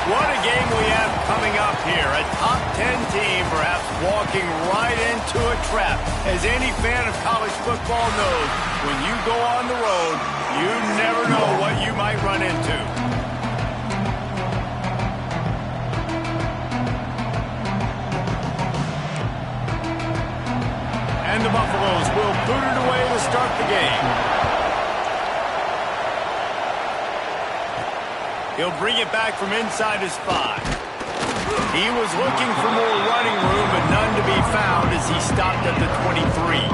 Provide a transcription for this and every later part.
What a game we have coming up here. A top 10 team perhaps walking right into a trap. As any fan of college football knows, when you go on the road, you never know what you might run into. And the Buffaloes will boot it away to start the game. He'll bring it back from inside his 5. He was looking for more running room, but none to be found as he stopped at the 23.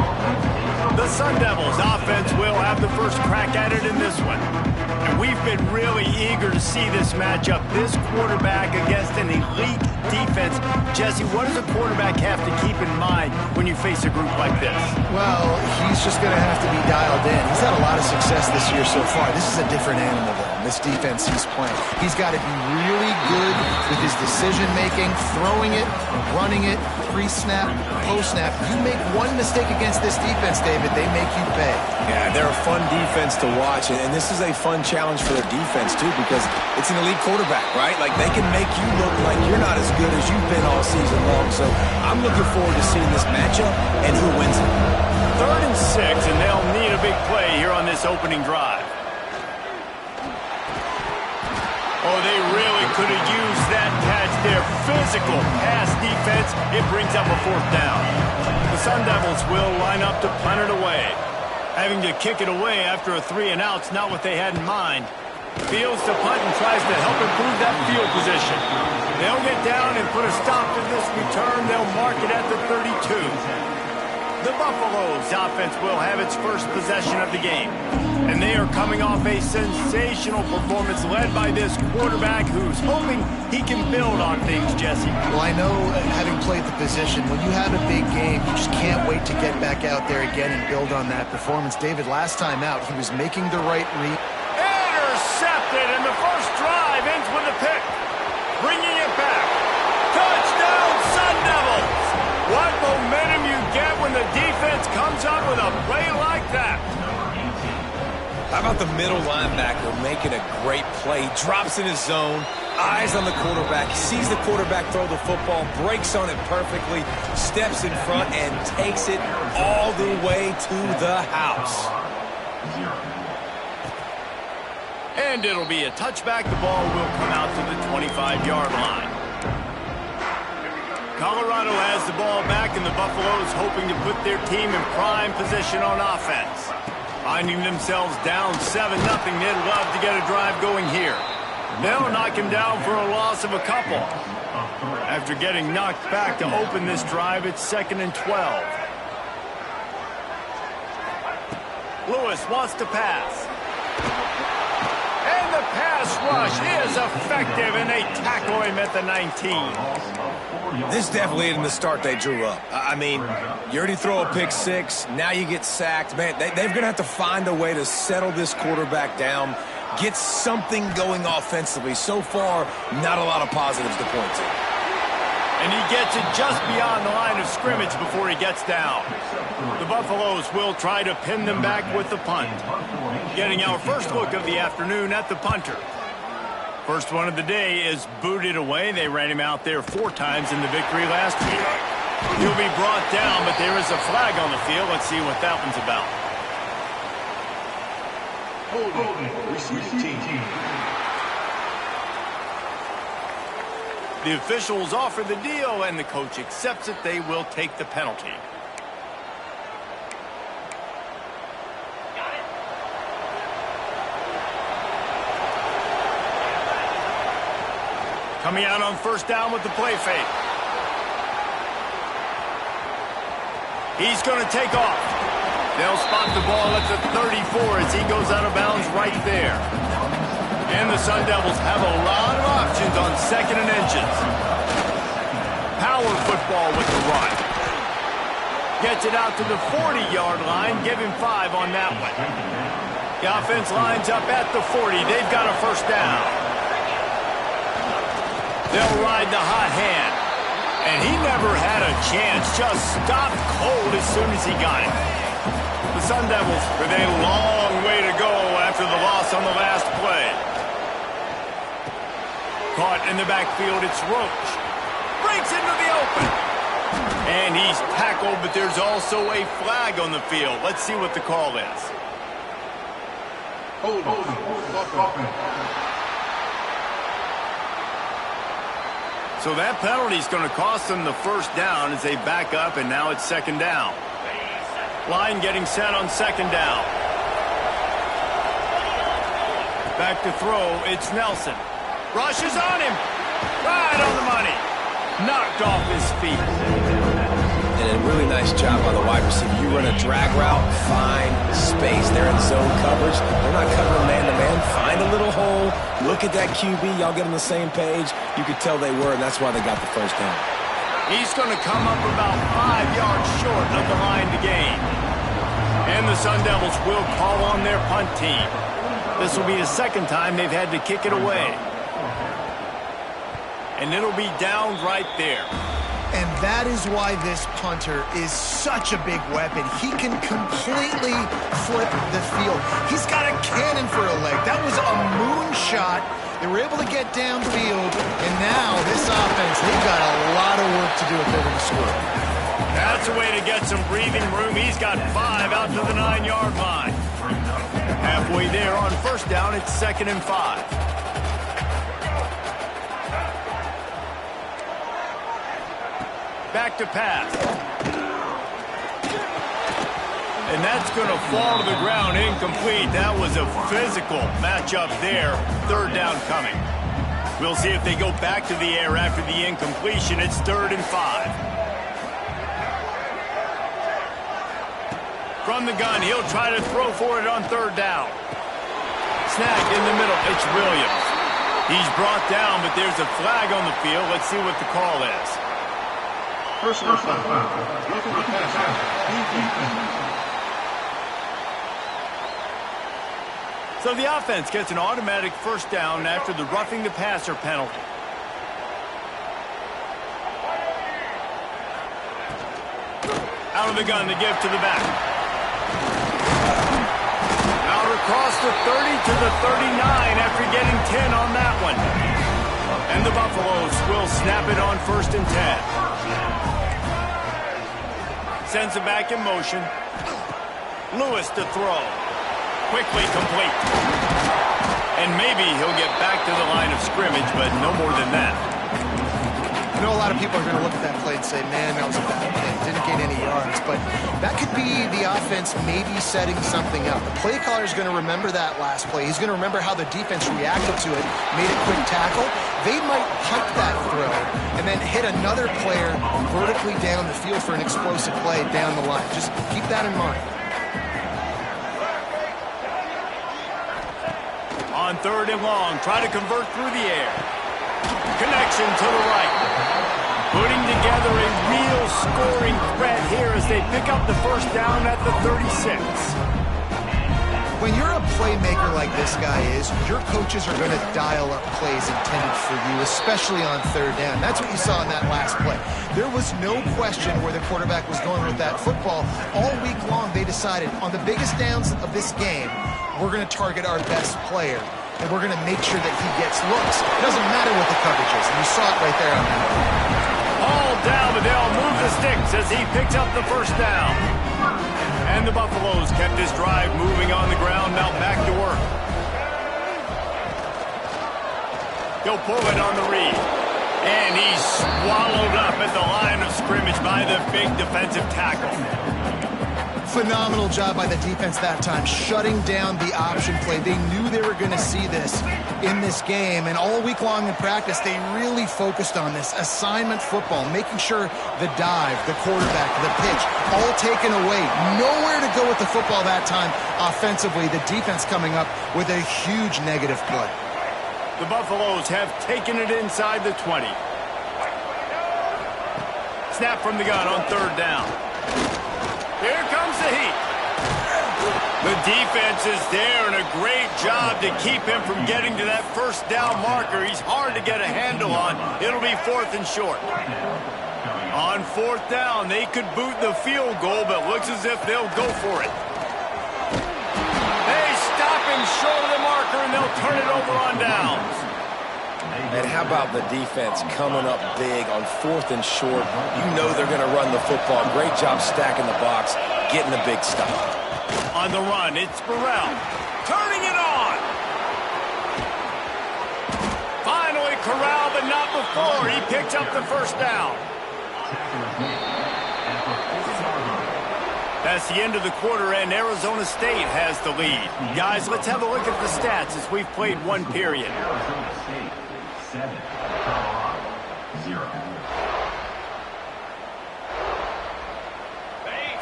The Sun Devils offense will have the first crack at it in this one. And we've been really eager to see this matchup. This quarterback against an elite defense. Jesse, what does a quarterback have to keep in mind when you face a group like this? Well, he's just going to have to be dialed in. He's had a lot of success this year so far. This is a different animal, though. This defense he's playing. He's got to be really good with his decision-making, throwing it, running it, pre-snap, post-snap. You make one mistake against this defense, David, they make you pay. Yeah, they're a fun defense to watch, and this is a fun challenge for their defense, too, because it's an elite quarterback, right? Like, they can make you look like you're not as good as you've been all season long, so I'm looking forward to seeing this matchup and who wins it. 3rd and 6, and they'll need a big play here on this opening drive. Oh, they really could have used that catch there. Physical pass defense. It brings up a 4th down. The Sun Devils will line up to punt it away. Having to kick it away after a 3-and-out's not what they had in mind. Fields to punt and tries to help improve that field position. They'll get down and put a stop to this return. They'll mark it at the 32. The Buffaloes offense will have its first possession of the game. And they are coming off a sensational performance led by this quarterback who's hoping he can build on things, Jesse. Well, I know, having played the position, when you have a big game, you just can't wait to get back out there again and build on that performance. David, last time out, he was making the right read. Intercepted, and the first drive ends with a pick. Bringing it back. Touchdown, Sun Devils! What momentum you get when the defense comes up with a play like that. How about the middle linebacker making a great play? Drops in his zone, eyes on the quarterback, sees the quarterback throw the football, breaks on it perfectly, steps in front, and takes it all the way to the house. And it'll be a touchback. The ball will come out to the 25-yard line. Colorado has the ball back, and the Buffaloes hoping to put their team in prime position on offense. Finding themselves down 7-0, they'd love to get a drive going here. They'll knock him down for a loss of a couple. After getting knocked back to open this drive, it's 2nd and 12. Lewis wants to pass. And the pass rush is effective, and they tackle him at the 19. This definitely isn't the start they drew up. I mean, you already throw a pick 6, now you get sacked. Man, they're going to have to find a way to settle this quarterback down, get something going offensively. So far, not a lot of positives to point to. And he gets it just beyond the line of scrimmage before he gets down. The Buffaloes will try to pin them back with the punt. Getting our first look of the afternoon at the punter. First one of the day is booted away. They ran him out there 4 times in the victory last week. He'll be brought down, but there is a flag on the field. Let's see what that one's about. The officials offer the deal, and the coach accepts it. They will take the penalty. Coming out on first down with the play fake. He's going to take off. They'll spot the ball at the 34 as he goes out of bounds right there. And the Sun Devils have a lot of options on 2nd and inches. Power football with the run. Gets it out to the 40-yard line. Give him 5 on that one. The offense lines up at the 40. They've got a first down. They'll ride the hot hand. And he never had a chance. Just stopped cold as soon as he got it. The Sun Devils with a long way to go after the loss on the last play. Caught in the backfield, it's Roach. Breaks into the open. And he's tackled, but there's also a flag on the field. Let's see what the call is. Hold on. So that penalty is going to cost them the first down as they back up, and now it's second down. Line getting set on second down. Back to throw, it's Nelson. Rushes on him. Right on the money. Knocked off his feet. And a really nice job by the wide receiver. You run a drag route, find space. They're in zone coverage. They're not covering man-to-man. Find a little hole. Look at that QB. Y'all get on the same page. You could tell they were, and that's why they got the first down. He's going to come up about 5 yards short of the line to gain. And the Sun Devils will call on their punt team. This will be the second time they've had to kick it away. And it'll be down right there. And that is why this punter is such a big weapon. He can completely flip the field. He's got a cannon for a leg. That was a moonshot. They were able to get downfield. And now this offense, they've got a lot of work to do if they're going to score. That's a way to get some breathing room. He's got 5 out to the 9-yard line. Halfway there on first down, it's 2nd and 5. Back to pass. And that's going to fall to the ground incomplete. That was a physical matchup there. Third down coming. We'll see if they go back to the air after the incompletion. It's 3rd and 5. From the gun, he'll try to throw for it on 3rd down. Snag in the middle. It's Williams. He's brought down, but there's a flag on the field. Let's see what the call is. Personal foul. So the offense gets an automatic first down after the roughing the passer penalty. Out of the gun to give to the back. Out across the 30 to the 39 after getting 10 on that one. And the Buffaloes will snap it on 1st and 10. Sends it back in motion. Lewis to throw. Quickly complete. And maybe he'll get back to the line of scrimmage, but no more than that. I know a lot of people are going to look at that play and say, man, that was a bad play. Didn't gain any yards. But that could be the offense maybe setting something up. The play caller is going to remember that last play. He's going to remember how the defense reacted to it, made a quick tackle. They might punt that throw and then hit another player vertically down the field for an explosive play down the line. Just keep that in mind. On 3rd and long, try to convert through the air. Connection to the right. Putting together a real scoring threat here as they pick up the first down at the 36. When you're a playmaker like this guy is, your coaches are going to dial up plays intended for you, especially on 3rd down. That's what you saw in that last play. There was no question where the quarterback was going with that football. All week long, they decided on the biggest downs of this game, we're going to target our best player, and we're going to make sure that he gets looks. It doesn't matter what the coverage is, and you saw it right there on that. All down, but they'll move the sticks as he picks up the first down. And the Buffaloes kept this drive moving on the ground, now back to work. He'll pull it on the read. And he's swallowed up at the line of scrimmage by the big defensive tackle. Phenomenal job by the defense that time, shutting down the option play. They knew they were going to see this in this game, and all week long in practice, they really focused on this assignment football, making sure the dive, the quarterback, the pitch, all taken away. Nowhere to go with the football that time offensively. The defense coming up with a huge negative play. The Buffaloes have taken it inside the 20. Snap from the gun on 3rd down. Here comes the heat. The defense is there, and a great job to keep him from getting to that first down marker. He's hard to get a handle on. It'll be 4th and short. On 4th down, they could boot the field goal, but looks as if they'll go for it. They stop him short of the marker, and they'll turn it over on downs. And how about the defense coming up big on 4th and short? You know they're going to run the football. Great job stacking the box, getting the big stop. On the run, it's Burrell. Turning it on. Finally corralled, but not before. He picks up the first down. That's the end of the quarter, and Arizona State has the lead. Guys, let's have a look at the stats as we've played one period. Arizona State 7, Colorado 0.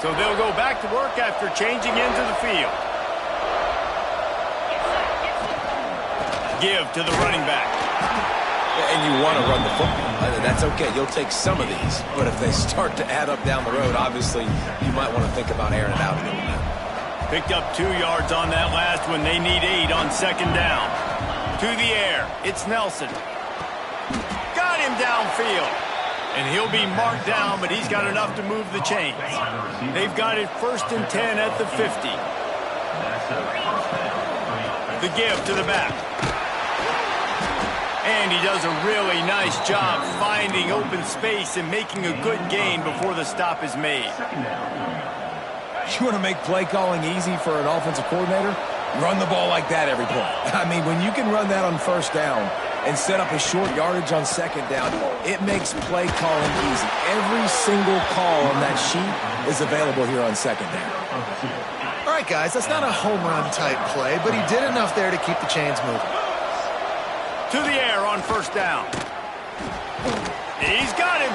So they'll go back to work after changing into the field. Give to the running back. And you want to run the football. That's okay. You'll take some of these. But if they start to add up down the road, obviously, you might want to think about airing it out a little bit. Picked up 2 yards on that last one. They need 8 on second down. To the air. It's Nelson. Got him downfield. And he'll be marked down, but he's got enough to move the chains. They've got it 1st and 10 at the 50. The give to the back. And he does a really nice job finding open space and making a good gain before the stop is made. You want to make play calling easy for an offensive coordinator? Run the ball like that every play. I mean, when you can run that on 1st down and set up a short yardage on 2nd down, it makes play calling easy. Every single call on that sheet is available here on 2nd down. All right, guys, that's not a home run type play, but he did enough there to keep the chains moving. To the air on 1st down. He's got him.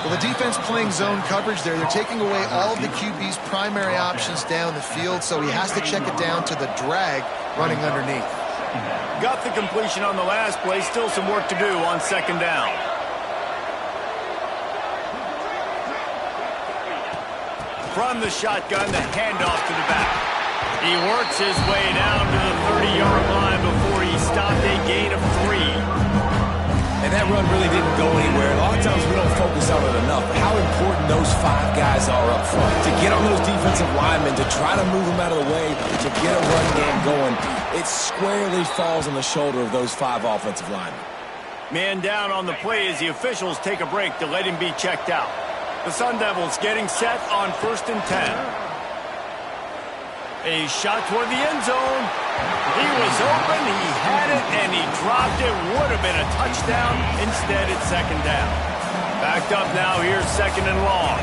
Well, the defense playing zone coverage there. They're taking away all of the QB's primary options down the field, so he has to check it down to the drag running underneath. Got the completion on the last play. Still some work to do on 2nd down. From the shotgun, the handoff to the back. He works his way down to the 30-yard line before he stopped a gain of 3. And that run really didn't go anywhere. A lot of times we don't focus on it enough. How important those 5 guys are up front. To get on those defensive linemen, to try to move them out of the way, to get a run game going, it squarely falls on the shoulder of those 5 offensive linemen. Man down on the play as the officials take a break to let him be checked out. The Sun Devils getting set on 1st and 10. A shot toward the end zone. He was open, he had it, and he dropped it. Would have been a touchdown. Instead, it's 2nd down. Backed up now, here's 2nd and long.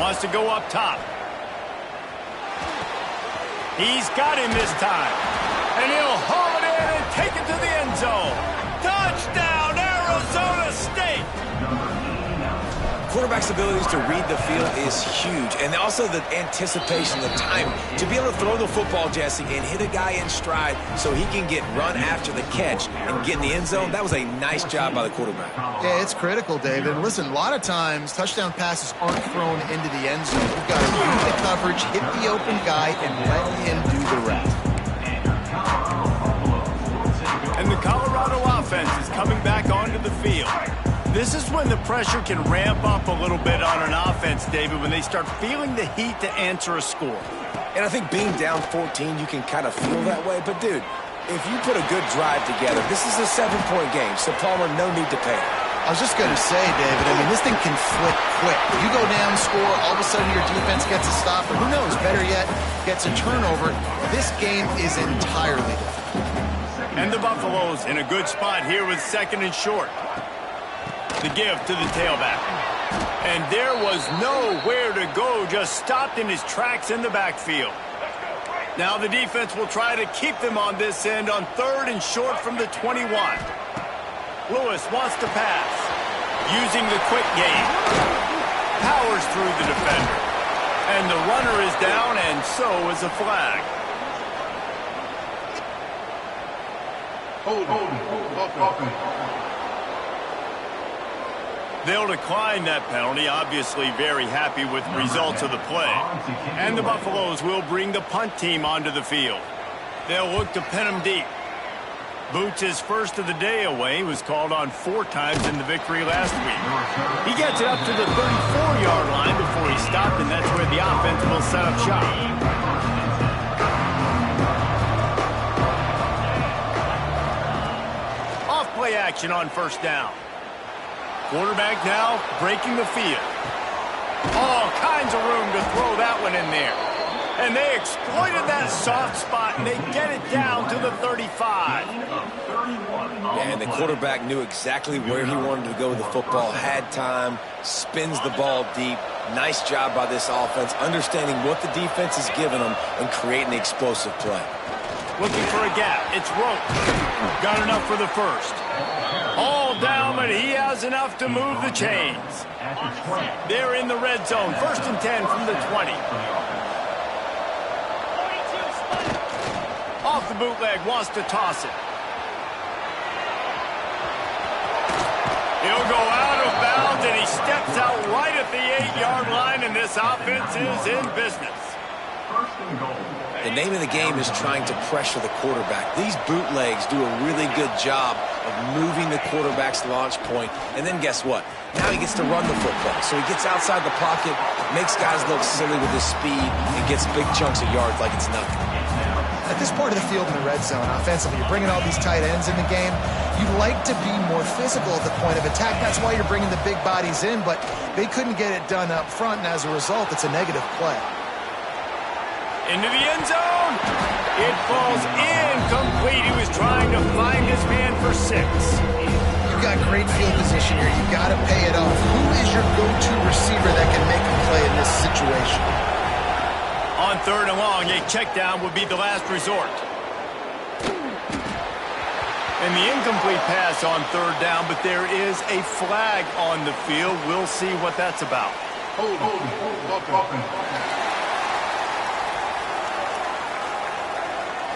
Wants to go up top. He's got him this time. And he'll haul it in and take it to the end zone. Touchdown, Arizona State! Quarterback's abilities to read the field is huge, and also the anticipation, the time to be able to throw the football, Jesse, and hit a guy in stride so he can get run after the catch and get in the end zone. That was a nice job by the quarterback. Yeah, it's critical, David. And listen, a lot of times touchdown passes aren't thrown into the end zone. You've got to read the coverage, hit the open guy, and let him do the rest. And the Colorado offense is coming back onto the field. This is when the pressure can ramp up a little bit on an offense, David, when they start feeling the heat to answer a score. And I think being down 14, you can kind of feel that way. But, dude, if you put a good drive together, this is a 7-point game, so Palmer, no need to pay. I was just going to say, David, I mean, this thing can flip quick. You go down, score, all of a sudden your defense gets a stop, or who knows, better yet, gets a turnover. This game is entirely different. And the Buffaloes in a good spot here with 2nd and short. The give to the tailback. And there was nowhere to go, just stopped in his tracks in the backfield. Now the defense will try to keep them on this end on 3rd and short from the 21. Lewis wants to pass. Using the quick game. Powers through the defender. And the runner is down, and so is a flag. Hold. They'll decline that penalty, obviously very happy with the results of the play. And the Buffaloes will bring the punt team onto the field. They'll look to pin him deep. Boots his first of the day away. He was called on 4 times in the victory last week. He gets it up to the 34-yard line before he stopped, and that's where the offense will set up shop. play action on first down. Quarterback now breaking the field. All kinds of room to throw that one in there. And they exploited that soft spot, and they get it down to the 35. And the quarterback knew exactly where he wanted to go with the football, had time, spins the ball deep. Nice job by this offense, understanding what the defense is giving them and creating the explosive play. Looking for a gap. It's Rote. Got enough for the first. All down, but he has enough to move the chains. They're in the red zone. 1st and 10 from the 20. Off the bootleg, wants to toss it. He'll go out of bounds, and he steps out right at the 8-yard line, and this offense is in business. The name of the game is trying to pressure the quarterback. These bootlegs do a really good job of moving the quarterback's launch point, and then guess what? Now he gets to run the football. So he gets outside the pocket, makes guys look silly with his speed, and gets big chunks of yards like it's nothing. At this part of the field in the red zone, offensively, you're bringing all these tight ends in the game. You'd like to be more physical at the point of attack. That's why you're bringing the big bodies in, but they couldn't get it done up front, and as a result, it's a negative play. Into the end zone. It falls incomplete. He was trying to find his man for 6. You've got great field position here. You've got to pay it off. Who is your go-to receiver that can make a play in this situation? On 3rd and long, a check down would be the last resort. And the incomplete pass on 3rd down, but there is a flag on the field. We'll see what that's about.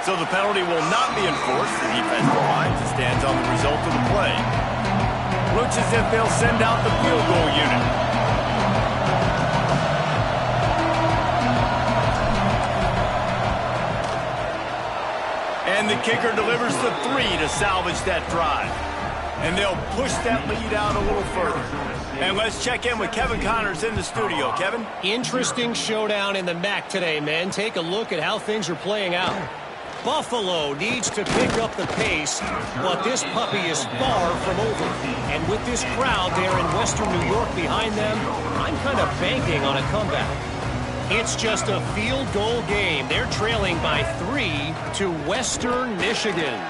So the penalty will not be enforced. The defensive line stands on the result of the play. Looks as if they'll send out the field goal unit. And the kicker delivers the 3 to salvage that drive. And they'll push that lead out a little further. And let's check in with Kevin Connors in the studio. Kevin? Interesting showdown in the MAC today, men. Take a look at how things are playing out. Buffalo needs to pick up the pace, but this puppy is far from over. And with this crowd there in Western New York behind them, I'm kind of banking on a comeback. It's just a field goal game. They're trailing by 3 to Western Michigan.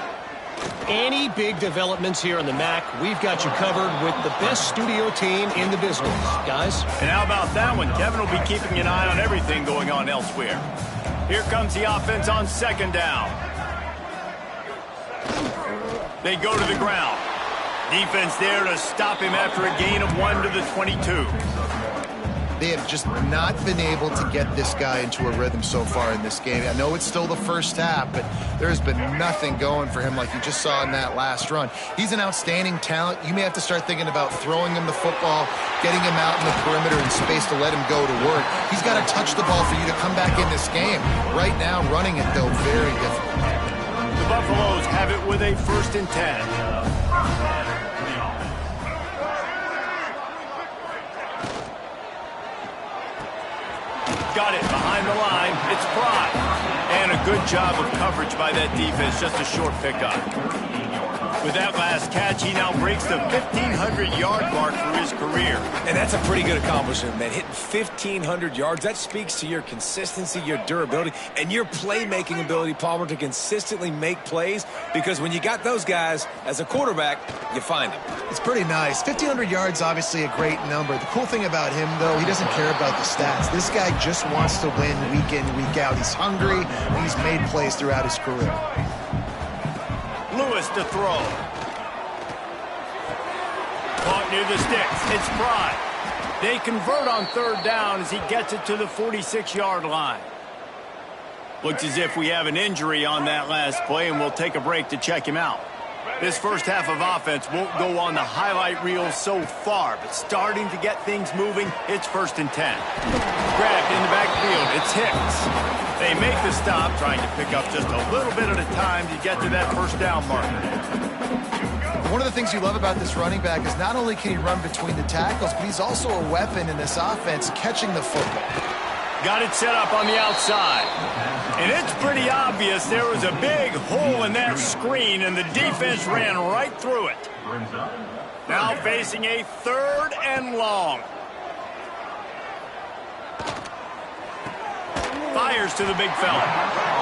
Any big developments here in the MAC, we've got you covered with the best studio team in the business, guys. And how about that one? Kevin will be keeping an eye on everything going on elsewhere. Here comes the offense on 2nd down. They go to the ground. Defense there to stop him after a gain of 1 to the 22. They have just not been able to get this guy into a rhythm so far in this game. I know it's still the first half, but there's been nothing going for him like you just saw in that last run. He's an outstanding talent. You may have to start thinking about throwing him the football, getting him out in the perimeter in space to let him go to work. He's got to touch the ball for you to come back in this game. Right now, running it, though, very difficult. The Buffaloes have it with a 1st and 10. Got it behind the line. It's Fry. And a good job of coverage by that defense. Just a short pickup. With that last catch, he now breaks the 1,500-yard mark for his career. And that's a pretty good accomplishment, man. Hitting 1,500 yards, that speaks to your consistency, your durability, and your playmaking ability, Palmer, to consistently make plays. Because when you got those guys as a quarterback, you find them. It's pretty nice. 1,500 yards, obviously a great number. The cool thing about him, though, he doesn't care about the stats. This guy just wants to win week in, week out. He's hungry, and he's made plays throughout his career. Lewis to throw. Caught near the sticks. It's Fry. They convert on 3rd down as he gets it to the 46-yard line. Looks as if we have an injury on that last play, and we'll take a break to check him out. This first half of offense won't go on the highlight reel so far, but starting to get things moving, it's 1st and 10. Grabbed in the backfield. It's Hicks. They make the stop, trying to pick up just a little bit at a time to get to that 1st down mark. One of the things you love about this running back is not only can he run between the tackles, but he's also a weapon in this offense, catching the football. Got it set up on the outside. And it's pretty obvious there was a big hole in that screen, and the defense ran right through it. Now facing a 3rd and long. Fires to the big fella.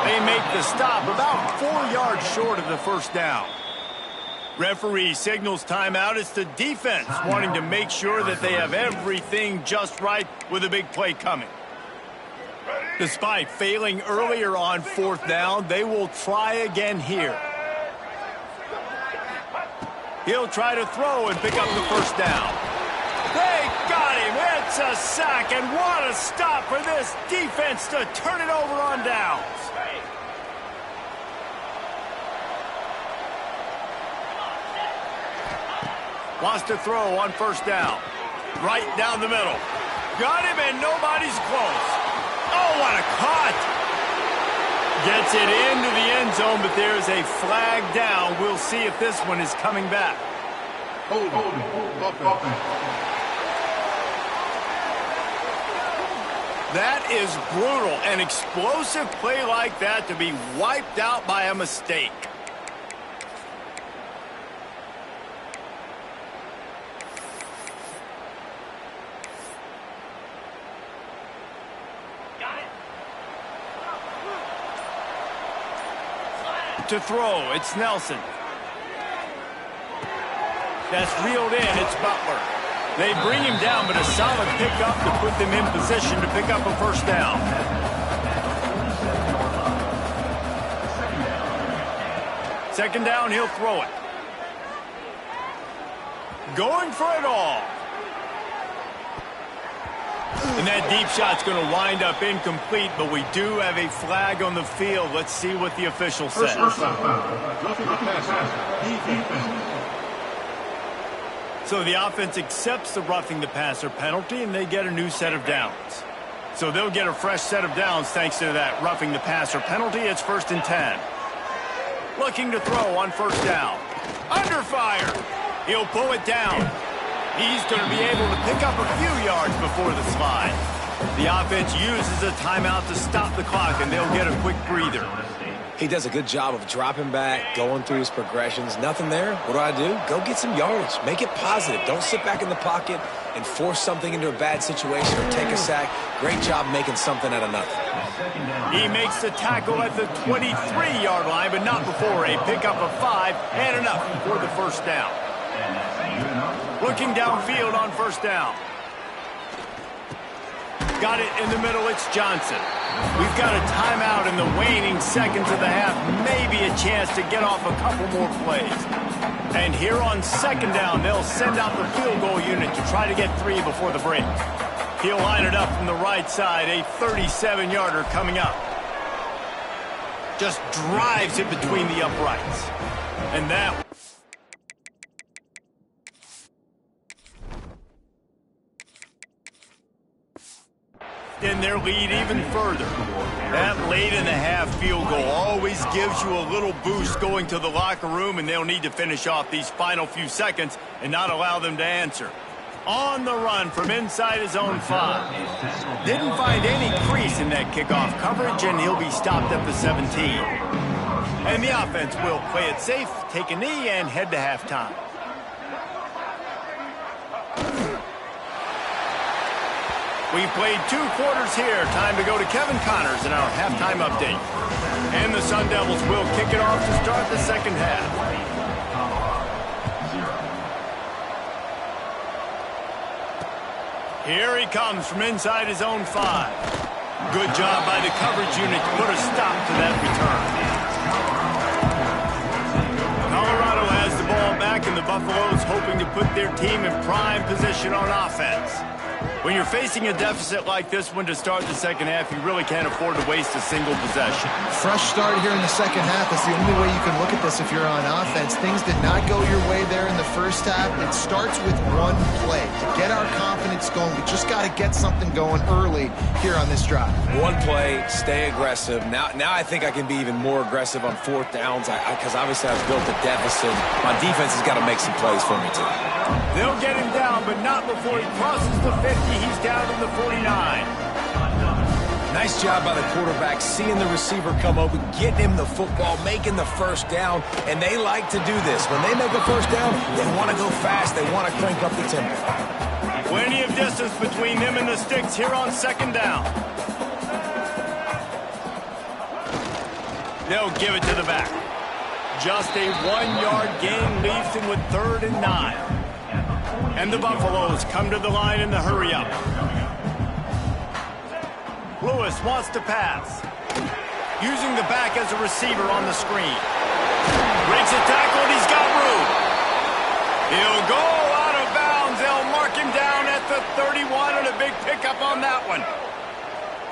They make the stop about 4 yards short of the first down. Referee signals timeout. It's the defense wanting to make sure that they have everything just right with a big play coming. Despite failing earlier on 4th down, they will try again here. He'll try to throw and pick up the first down. They got him. It's a sack, and what a stop for this defense to turn it over on downs. Wants to throw on first down. Right down the middle. Got him, and nobody's close. Oh, what a cut! Gets it into the end zone, but there's a flag down. We'll see if this one is coming back. That is brutal. An explosive play like that to be wiped out by a mistake. To throw, it's Nelson. That's reeled in, it's Butler. They bring him down, but a solid pickup to put them in position to pick up a first down. Second down, he'll throw it. Going for it all. And that deep shot's going to wind up incomplete, but we do have a flag on the field. Let's see what the official says. So the offense accepts the roughing the passer penalty, and they get a new set of downs. So they'll get a fresh set of downs thanks to that roughing the passer penalty. It's 1st and 10. Looking to throw on first down. Under fire. He'll pull it down. He's going to be able to pick up a few yards before the slide. The offense uses a timeout to stop the clock, and they'll get a quick breather. He does a good job of dropping back, going through his progressions. Nothing there. What do? Go get some yards. Make it positive. Don't sit back in the pocket and force something into a bad situation or take a sack. Great job making something out of nothing. He makes the tackle at the 23-yard line, but not before a pickup of 5 and enough for the first down. Looking downfield on first down. Got it in the middle, it's Johnson. We've got a timeout in the waning seconds of the half. Maybe a chance to get off a couple more plays. And here on second down, they'll send out the field goal unit to try to get 3 before the break. He'll line it up from the right side, a 37-yarder coming up. Just drives it between the uprights. And that... extend their lead even further. That late in the half field goal always gives you a little boost going to the locker room, and they'll need to finish off these final few seconds and not allow them to answer. On the run from inside his own 5. Didn't find any crease in that kickoff coverage, and he'll be stopped at the 17. And the offense will play it safe, take a knee, and head to halftime. We've played 2 quarters here. Time to go to Kevin Connors in our halftime update. And the Sun Devils will kick it off to start the second half. Here he comes from inside his own 5. Good job by the coverage unit to put a stop to that return. Colorado has the ball back, and the Buffaloes hoping to put their team in prime position on offense. When you're facing a deficit like this one to start the second half, you really can't afford to waste a single possession. Fresh start here in the second half. That's the only way you can look at this if you're on offense. Things did not go your way there in the first half. It starts with one play. To get our confidence going, we just got to get something going early here on this drive. One play, stay aggressive. Now I think I can be even more aggressive on 4th downs because obviously I've built a deficit. My defense has got to make some plays for me too. They'll get him down, but not before he crosses the 50. He's down to the 49. Nice job by the quarterback, seeing the receiver come over, getting him the football, making the first down, and they like to do this. When they make a first down, they want to go fast. They want to crank up the tempo. Plenty of distance between them and the sticks here on second down. They'll give it to the back. Just a 1-yard gain leaves him with 3rd and 9. And the Buffaloes come to the line in the hurry-up. Lewis wants to pass. Using the back as a receiver on the screen. Breaks a tackle, and he's got room. He'll go out of bounds. They'll mark him down at the 31, and a big pickup on that one.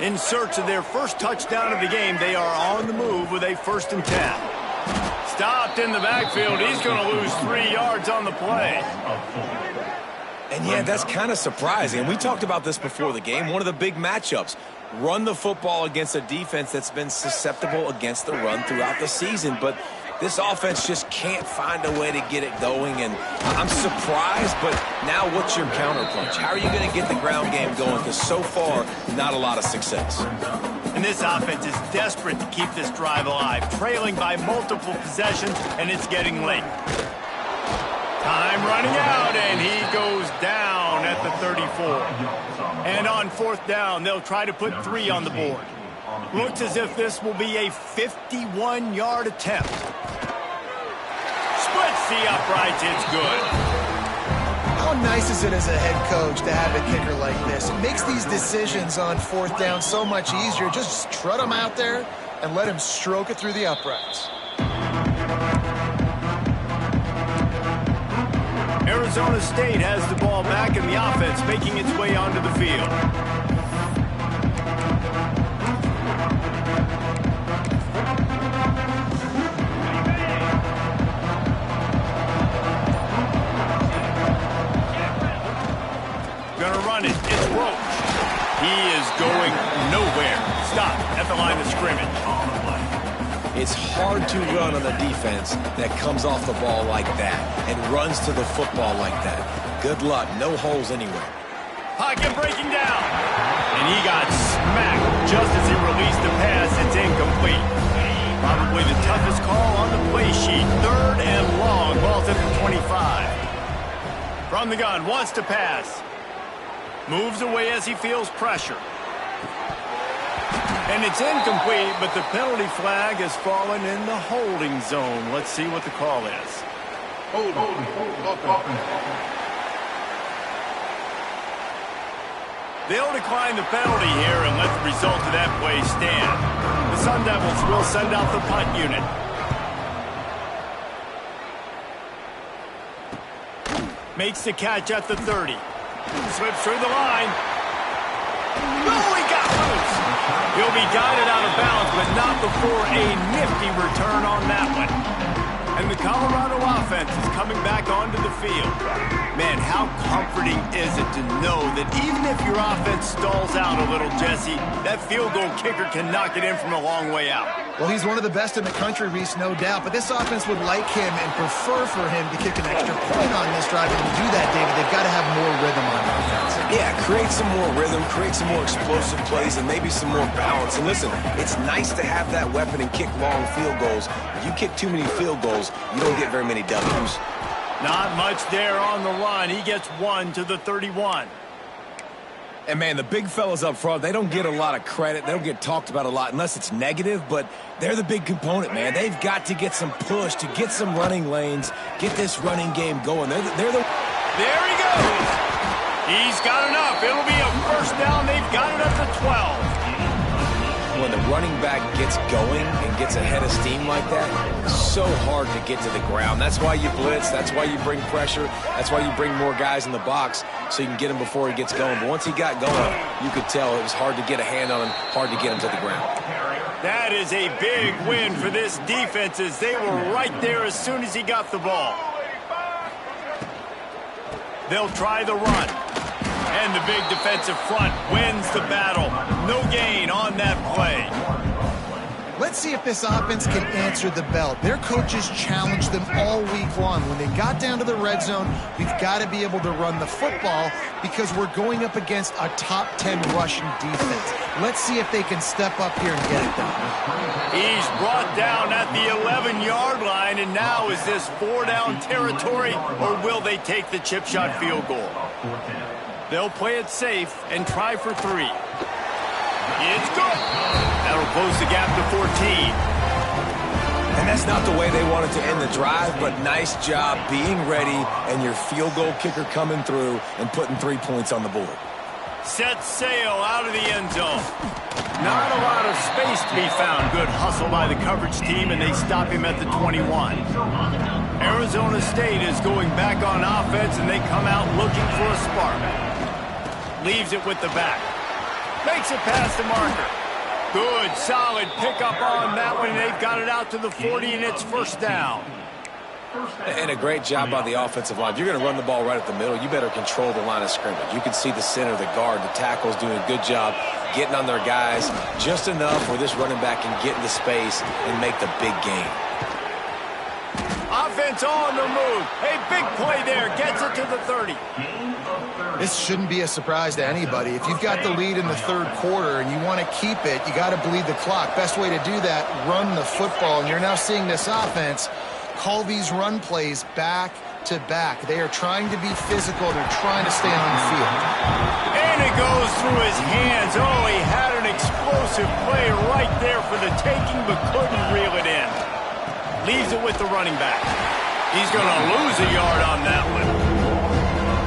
In search of their first touchdown of the game, they are on the move with a 1st and 10. Stopped in the backfield. He's going to lose 3 yards on the play. And yeah, that's kind of surprising. We talked about this before the game. One of the big matchups. Run the football against a defense that's been susceptible against the run throughout the season. But this offense just can't find a way to get it going. And I'm surprised, but now what's your counterpunch? How are you going to get the ground game going? Because so far, not a lot of success. And this offense is desperate to keep this drive alive, trailing by multiple possessions, and it's getting late. Time running out, and he goes down at the 34. And on 4th down, they'll try to put 3 on the board. Looks as if this will be a 51-yard attempt. Splits the uprights, it's good. How nice is it as a head coach to have a kicker like this? It makes these decisions on 4th down so much easier. Just trot him out there and let him stroke it through the uprights. Arizona State has the ball back and the offense making its way onto the field. Gonna run it. It's Roach. He is going nowhere. Stop at the line of scrimmage. It's hard to run on a defense that comes off the ball like that and runs to the football like that. Good luck. No holes anywhere. Pocket breaking down. And he got smacked just as he released the pass. It's incomplete. Probably the toughest call on the play sheet. 3rd and long. Ball's at the 25. From the gun. Wants to pass. Moves away as he feels pressure. And it's incomplete, but the penalty flag has fallen in the holding zone. Let's see what the call is. They'll decline the penalty here and let the result of that play stand. The Sun Devils will send out the punt unit. Makes the catch at the 30. Slips through the line. No, he got loose. He'll be guided out of bounds, but not before a nifty return on that one. And the Colorado offense is coming back onto the field. Man, how comforting is it to know that even if your offense stalls out a little, Jesse, that field goal kicker can knock it in from a long way out. Well, he's one of the best in the country, Reese, no doubt. But this offense would like him and prefer for him to kick an extra point on this drive. And to do that, David, they've got to have more rhythm on offense. Yeah, create some more rhythm, create some more explosive plays, and maybe some more balance. And listen, it's nice to have that weapon and kick long field goals. If you kick too many field goals, you don't get very many W's. Not much there on the run. He gets 1 to the 31. And, man, the big fellas up front, they don't get a lot of credit. They don't get talked about a lot unless it's negative, but they're the big component, man. They've got to get some push, to get some running lanes, get this running game going. They're the... There he goes. He's got enough. It'll be a first down. They've got it at the 12. When the running back gets going and gets ahead of steam like that, it's so hard to get to the ground. That's why you blitz. That's why you bring pressure. That's why you bring more guys in the box so you can get him before he gets going. But once he got going, you could tell it was hard to get a hand on him, hard to get him to the ground. That is a big win for this defense as they were right there as soon as he got the ball. They'll try the run. And the big defensive front wins the battle. No gain on that play. Let's see if this offense can answer the bell. Their coaches challenged them all week long. When they got down to the red zone, we've got to be able to run the football because we're going up against a top 10 rushing defense. Let's see if they can step up here and get it done. He's brought down at the 11-yard line, and now is this 4-down territory, or will they take the chip shot field goal? They'll play it safe and try for 3. It's good. That'll close the gap to 14. And that's not the way they wanted to end the drive, but nice job being ready and your field goal kicker coming through and putting 3 points on the board. Set sail out of the end zone. Not a lot of space to be found. Good hustle by the coverage team, and they stop him at the 21. Arizona State is going back on offense, and they come out looking for a spark. Leaves it with the back. Makes it past the marker. Good, solid pickup on that one. They've got it out to the 40, and it's first down. And a great job by the offensive line. If you're going to run the ball right at the middle, you better control the line of scrimmage. You can see the center, the guard, the tackle's doing a good job getting on their guys just enough where this running back can get into space and make the big gain. Offense on the move. A big play there. Gets it to the 30. This shouldn't be a surprise to anybody. If you've got the lead in the third quarter and you want to keep it, you got to bleed the clock. Best way to do that, run the football. And you're now seeing this offense call these run plays back to back. They are trying to be physical. They're trying to stay on the field. And it goes through his hands. Oh, he had an explosive play right there for the taking, but couldn't reel it in. Leaves it with the running back. He's going to lose a yard on that one.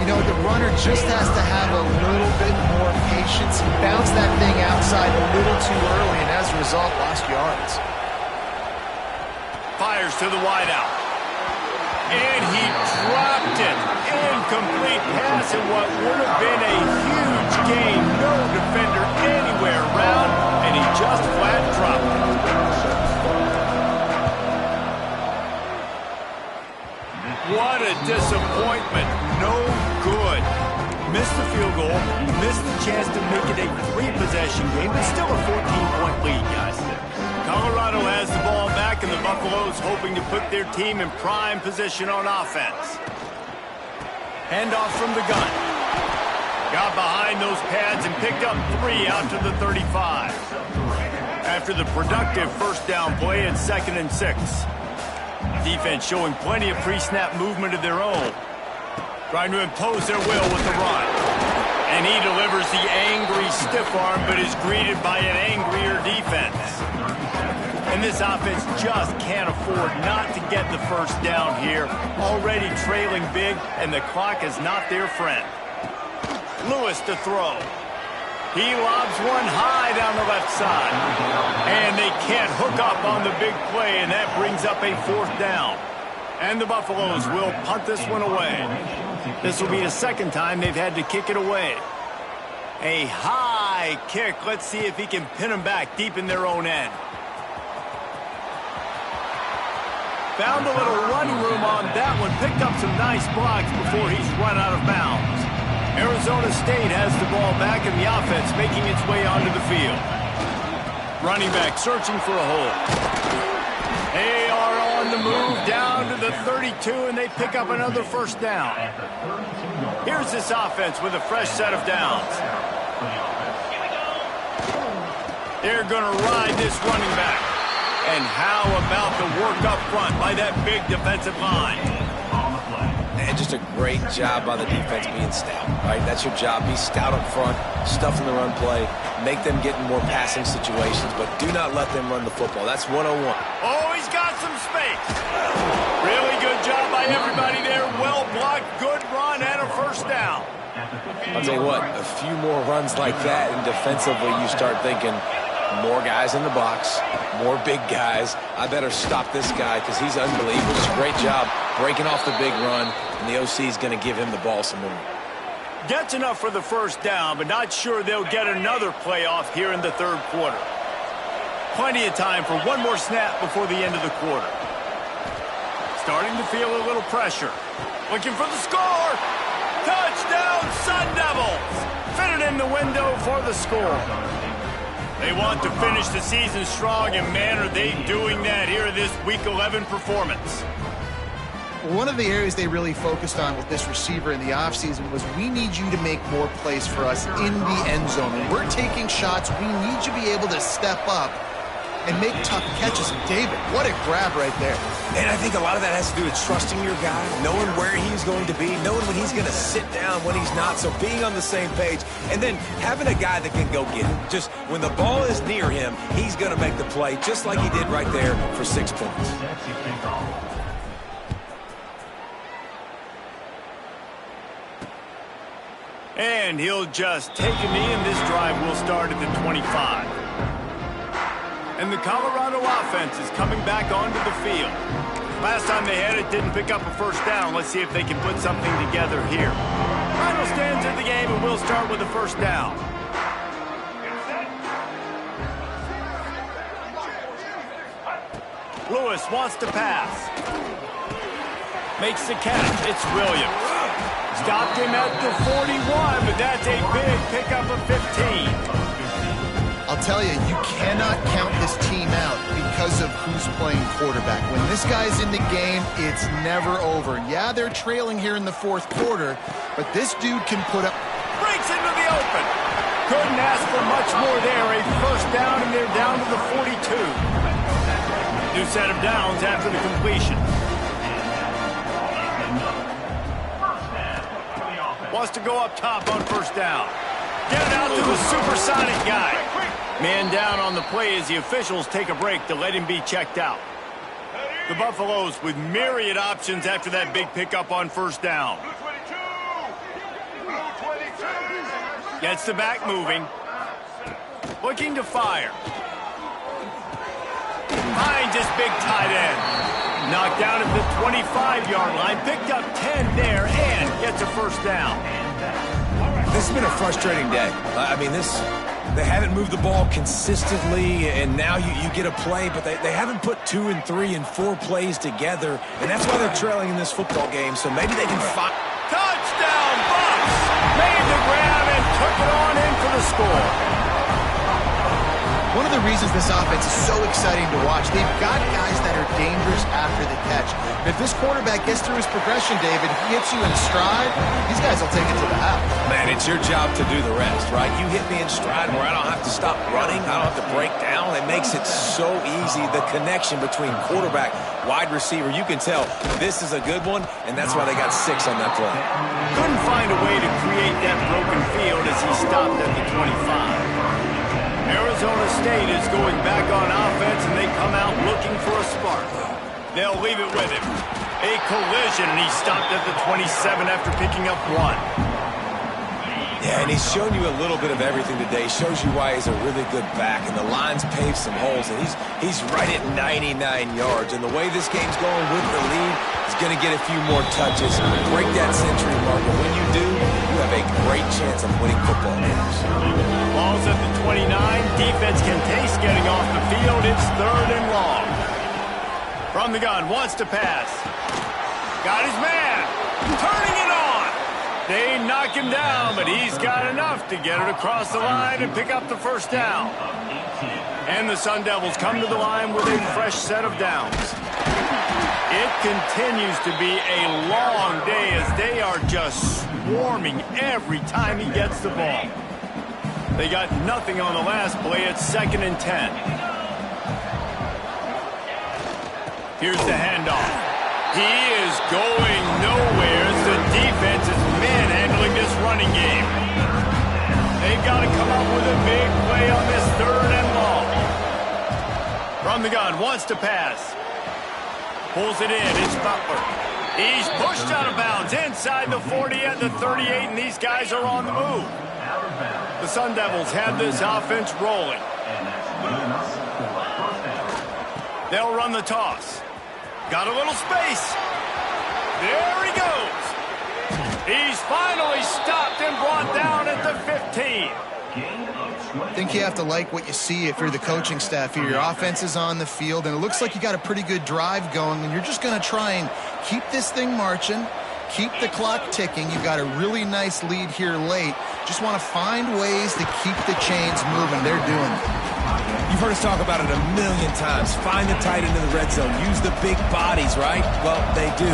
You know, the runner just has to have a little bit more patience. He bounced that thing outside a little too early, and as a result, lost yards. Fires to the wideout. And he dropped it. Incomplete pass in what would have been a huge gain. No defender anywhere around, and he just flat dropped it. What a disappointment. No good. Missed the field goal, missed the chance to make it a 3-possession game, but still a 14-point lead, guys. Colorado has the ball back, and the Buffaloes hoping to put their team in prime position on offense. Handoff from the gun. Got behind those pads and picked up 3 out to the 35. After the productive first down play, it's 2nd and 6. Defense showing plenty of pre-snap movement of their own. Trying to impose their will with the run. And he delivers the angry stiff arm, but is greeted by an angrier defense. And this offense just can't afford not to get the first down here. Already trailing big, and the clock is not their friend. Lewis to throw. He lobs one high down the left side. And they can't hook up on the big play, and that brings up a 4th down. And the Buffaloes will punt this one away. This will be the second time they've had to kick it away. A high kick. Let's see if he can pin them back deep in their own end. Found a little running room on that one. Picked up some nice blocks before he's run out of bounds. Arizona State has the ball back, and the offense making its way onto the field. Running back searching for a hole. They are on the move down to the 32, and they pick up another first down. Here's this offense with a fresh set of downs. They're going to ride this running back. And how about the work up front by that big defensive line? And just a great job by the defense being stout, right? That's your job. Be stout up front, stuff in the run play, make them get in more passing situations, but do not let them run the football. That's 101. Oh, he's got some space. Really good job by everybody there. Well blocked, good run, and a first down. I'll tell you what, a few more runs like that, and defensively you start thinking, more guys in the box, more big guys. I better stop this guy because he's unbelievable. Just a great job breaking off the big run, and the OC is going to give him the ball some more. Gets enough for the first down, but not sure they'll get another playoff here in the third quarter. Plenty of time for one more snap before the end of the quarter. Starting to feel a little pressure. Looking for the score. Touchdown, Sun Devils. Fitted in the window for the score. They want to finish the season strong, and man, are they doing that here in this Week 11 performance. One of the areas they really focused on with this receiver in the offseason was we need you to make more plays for us in the end zone. When we're taking shots, we need you to be able to step up and make tough catches. And David, what a grab right there. And I think a lot of that has to do with trusting your guy, knowing where he's going to be, knowing when he's going to sit down, when he's not, so being on the same page, and then having a guy that can go get it. Just when the ball is near him, he's going to make the play, just like he did right there for 6 points. And he'll just take a knee, and this drive will start at the 25. And the Colorado offense is coming back onto the field. Last time they had it, didn't pick up a first down. Let's see if they can put something together here. Final stands of the game, and we'll start with the first down. Lewis wants to pass. Makes the catch. It's Williams. Stopped him at the 41, but that's a big pickup of 15. I'll tell you, you cannot count this team out because of who's playing quarterback. When this guy's in the game, it's never over. Yeah, they're trailing here in the fourth quarter, but this dude can put up. Breaks into the open. Couldn't ask for much more there. A first down, and they're down to the 42. New set of downs after the completion. Wants to go up top on first down. Get it out to the supersonic guy. Man down on the play as the officials take a break to let him be checked out. The Buffaloes with myriad options after that big pickup on first down. Gets the back moving. Looking to fire. Finds this big tight end. Knocked down at the 25-yard line. Picked up 10 there and gets a first down. This has been a frustrating day. I mean, they haven't moved the ball consistently, and now you get a play, but they haven't put 2 and 3 and 4 plays together, and that's why they're trailing in this football game, so maybe they can find... Touchdown, Bucs! Made the grab and took it on in for the score. One of the reasons this offense is so exciting to watch, they've got guys that are dangerous after the catch. If this quarterback gets through his progression, David, he hits you in stride, these guys will take it to the house. Man, it's your job to do the rest, right? You hit me in stride where I don't have to stop running, I don't have to break down. It makes it so easy, the connection between quarterback, wide receiver. You can tell this is a good one, and that's why they got 6 on that play. Couldn't find a way to create that broken field as he stopped at the 25. Arizona State is going back on offense, and they come out looking for a spark. They'll leave it with him. A collision, and he stopped at the 27 after picking up 1. Yeah, and he's shown you a little bit of everything today. Shows you why he's a really good back, and the line's paved some holes, and he's right at 99 yards. And the way this game's going with the lead, he's going to get a few more touches, break that century mark. And when you do, you have a great chance of winning football games. Ball's at the 29. Defense can taste getting off the field. It's 3rd and long. From the gun, wants to pass. Got his man. Turning it on. They knock him down, but he's got enough to get it across the line and pick up the first down. And the Sun Devils come to the line with a fresh set of downs. It continues to be a long day as they are just swarming every time he gets the ball. They got nothing on the last play. It's 2nd and 10. Here's the handoff. He is going nowhere as the defense is manhandling this running game. They've got to come up with a big play on this 3rd and long. From the gun, wants to pass. Pulls it in. It's Butler. He's pushed out of bounds inside the 40 at the 38, and these guys are on the move. The Sun Devils have this offense rolling. They'll run the toss. Got a little space. There he goes. He's finally stopped and brought down at the 15. I think you have to like what you see if you're the coaching staff here. Your offense is on the field, and it looks like you got a pretty good drive going, and you're just going to try and keep this thing marching, keep the clock ticking. You've got a really nice lead here late. Just want to find ways to keep the chains moving. They're doing it. You've heard us talk about it a million times. Find the tight end in the red zone. Use the big bodies, right? Well, they do.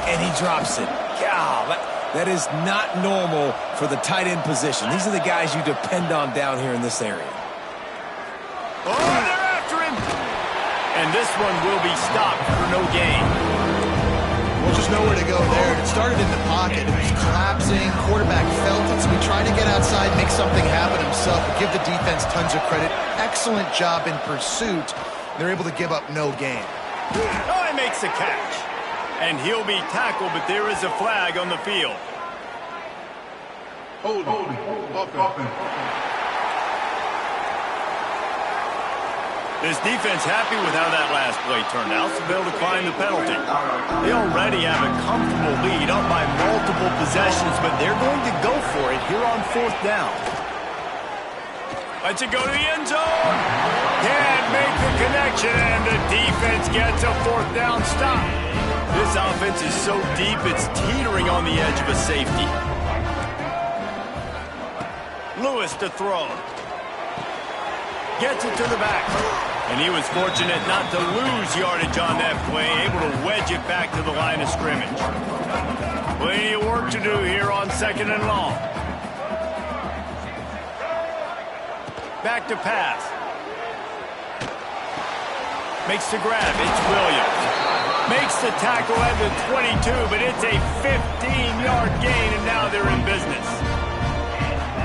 And he drops it. God, that is not normal for the tight end position. These are the guys you depend on down here in this area. Oh, they're after him. And this one will be stopped for no gain. Well, just nowhere to go there. It started in the pocket. It was collapsing. Quarterback felt it, so he tried to get outside, make something happen himself, but give the defense tons of credit. Excellent job in pursuit. They're able to give up no gain. Oh, he makes the catch. And he'll be tackled, but there is a flag on the field. Hold on. This defense happy with how that last play turned out, so they'll decline the penalty. They already have a comfortable lead up by multiple possessions, but they're going to go for it here on fourth down. Let's it go to the end zone. Can't make the connection, and the defense gets a fourth down stop. This offense is so deep, it's teetering on the edge of a safety. Lewis to throw. Gets it to the back. And he was fortunate not to lose yardage on that play, able to wedge it back to the line of scrimmage. Plenty of work to do here on 2nd and long. Back to pass. Makes the grab. It's Williams. Makes the tackle at the 22, but it's a 15-yard gain, and now they're in business.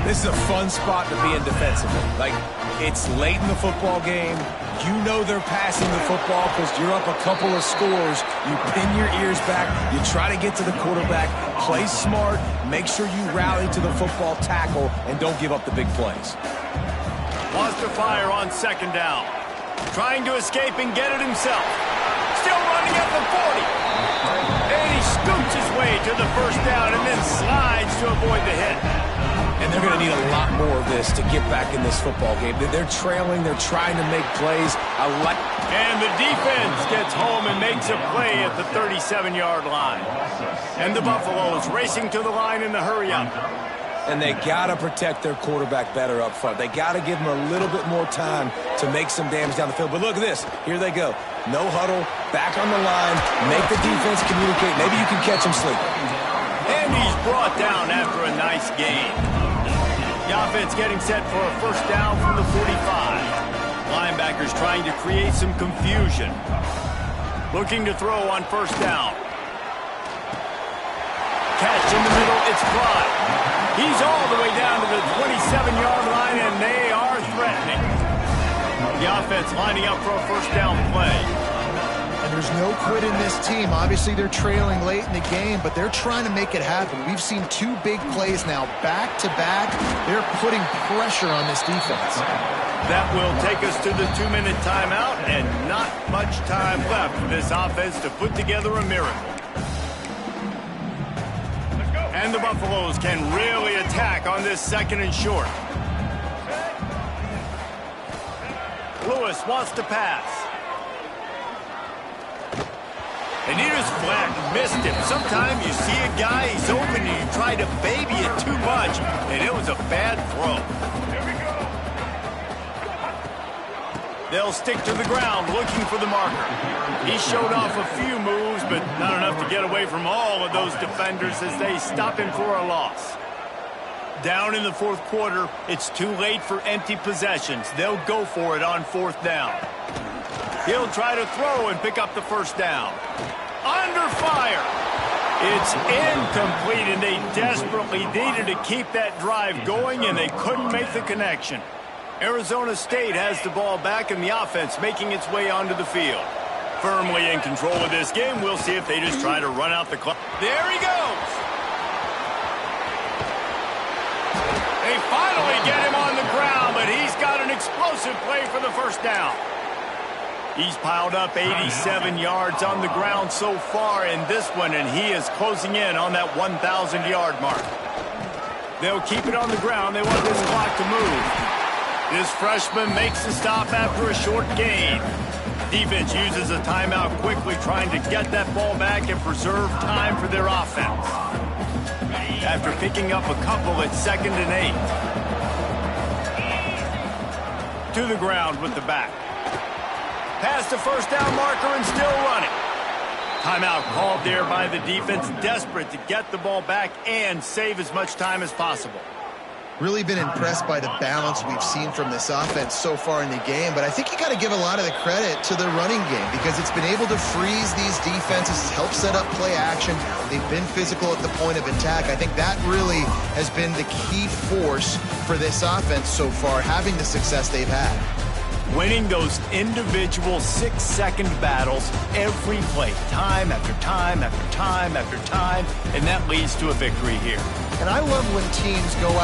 This is a fun spot to be in defensively. Like, it's late in the football game. You know they're passing the football because you're up a couple of scores. You pin your ears back. You try to get to the quarterback. Play smart. Make sure you rally to the football tackle and don't give up the big plays. Wants to fire on 2nd down. Trying to escape and get it himself. Still running at the 40. And he scoops his way to the 1st down and then slides to avoid the hit. And they're going to need a lot more of this to get back in this football game. They're trailing. They're trying to make plays. And the defense gets home and makes a play at the 37-yard line. And the Buffaloes racing to the line in the hurry-up. And they got to protect their quarterback better up front. They got to give him a little bit more time to make some damage down the field. But look at this. Here they go. No huddle. Back on the line. Make the defense communicate. Maybe you can catch him sleeping. And he's brought down after a nice gain. The offense getting set for a 1st down from the 45. Linebackers trying to create some confusion. Looking to throw on 1st down. Catch in the middle, it's Clyde. He's all the way down to the 27-yard line, and they are threatening. The offense lining up for a 1st down play. And there's no quit in this team. Obviously, they're trailing late in the game, but they're trying to make it happen. We've seen 2 big plays now, back-to-back. They're putting pressure on this defense. That will take us to the 2-minute timeout, and not much time left for this offense to put together a miracle. And the Buffaloes can really attack on this 2nd and short. Lewis wants to pass. And he just flat missed him. Sometimes you see a guy, he's open, and you try to baby it too much, and it was a bad throw. They'll stick to the ground looking for the marker. He showed off a few moves, but not enough to get away from all of those defenders as they stop him for a loss. Down in the 4th quarter, it's too late for empty possessions. They'll go for it on 4th down. He'll try to throw and pick up the 1st down. Under fire. It's incomplete, and they desperately needed to keep that drive going, and they couldn't make the connection. Arizona State has the ball back, and the offense making its way onto the field. Firmly in control of this game. We'll see if they just try to run out the clock. There he goes. They finally get him on the ground, but he's got an explosive play for the 1st down. He's piled up 87 yards on the ground so far in this one, and he is closing in on that 1,000-yard mark. They'll keep it on the ground. They want this clock to move. This freshman makes the stop after a short gain. Defense uses a timeout quickly, trying to get that ball back and preserve time for their offense. After picking up a couple, it's 2nd and 8. to the ground with the back. Past the first down marker and still running. Timeout called there by the defense, desperate to get the ball back and save as much time as possible. Really been impressed by the balance we've seen from this offense so far in the game, but I think you got to give a lot of the credit to the running game because it's been able to freeze these defenses, help set up play action. They've been physical at the point of attack. I think that really has been the key force for this offense so far, having the success they've had. Winning those individual 6-second battles every play, time after time after time after time, and that leads to a victory here. And I love when teams go out